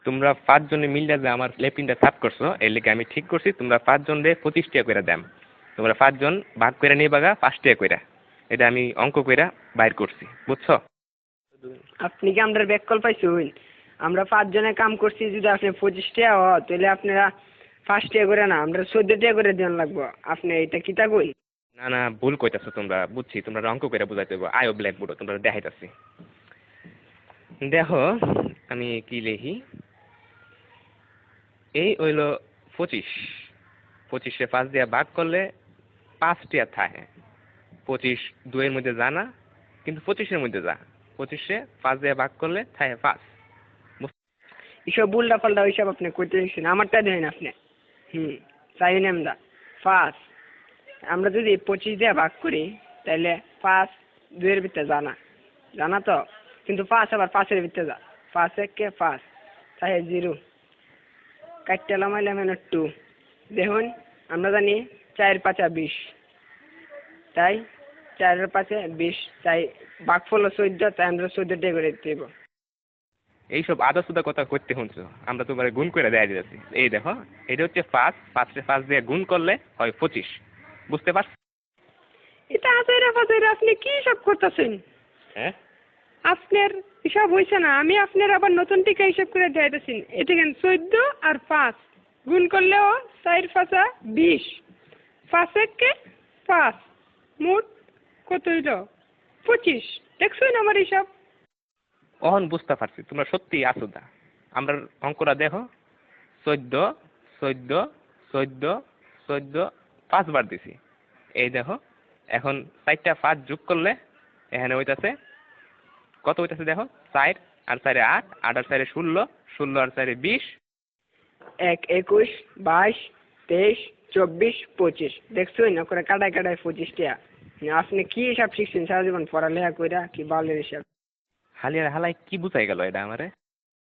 তোমরা 5 জনে মিলে যে আমার লেপিনটা সাফ করছো এর লেগে আমি ঠিক করছি তোমরা 5 জন রে 25 টাকা করে দাম। তোমরা 5 জন ভাগ করে নিবাগা 5 টাকা করে। এটা আমি অঙ্ক কইরা বাইর করছি, বুঝছো? আপনি কি আমরা ব্যাককল পাইছুন? আমরা 5 জনে কাম করছি, যদি আপনি 25 টাকা হয় তাহলে আপনারা 5 টাকা করে না, আমরা 14 টাকা করে দেন লাগবো। আপনি এটা কিতা কই? না না, ভুল কইতাছো তোমরা, বুঝছি তোমরা অঙ্ক কইরা বুঝাইতে হইব। আয়ো ব্ল্যাকবোর্ড তোমরা দেখাইতাছি। দেখো আমি কি লিখি। এই হইল 25, 25-এ 5 দিয়া ভাগ করলে 5 টাকা থাকে। 25 2-এর মধ্যে যা না, কিন্তু 25-এর মধ্যে যা। 25-এ 5 দিয়া ভাগ করলে থাকে 5। এসব উল্টা পাল্টা ওইসব আপনি কইতে দিচ্ছেন, আমারটা দেন আপনি। চাই না আমরা 5। আমরা যদি 25 দিয়ে ভাগ করি তাহলে 5 2-এর ভিতরে জানা জানা তো, কিন্তু 5 আবার 5-এর ভিতরে যা। 5 1 5 তাই 0 কাটতে লামাইলাম 2। দেখুন আমরা জানি 4 5 20, তাই 4 5 20, তাই ভাগফল 14, তাই আমরা 14 টাকা করে দিতে হইব। এইসব আদা সুদা কথা করতে শুনছো, আমরা তোমার গুণ করে দেয়া দিতেছি। এই দেখো এটা হচ্ছে 5, 5-এ 5 দিয়ে গুণ করলে হয় 25, বুঝতে পারছো? এটা আজাইরা ফাজাইরা আপনি কি সব করতেছেন? হ্যাঁ, আপনার হিসাব হয়েছে না, আমি আপনার আবার নতুন টিকা হিসাব করে দেখাইতেছি। এটা কেন 14 আর 5 গুণ করলেও 4 5 20, 5 1 5, মোট কত হইল? 25। দেখছেন আমার হিসাব? অহন বুঝতে পারছি তোমরা সত্যি আসুদা। আমরা অঙ্কটা দেখো, 14 14 14 14 5 বার দিছি। এই দেখো এখন 4টা 5 যোগ করলে এখানে হইতাছে কত হইতাছে দেখো, 4 আর 4-এ 8, 8 আর 4-এ 16, 16 আর 4-এ 20। 1 21 22 23 24 25। দেখছেন না করে কাটায় কাটায় 25 টাকা। আপনি কি হিসাব শিখছেন সারা জীবন পড়ালেখা কইরা, কি বালের হিসাব? হালিয়ার হালাই কি বুঝাই গেল এটা আমারে?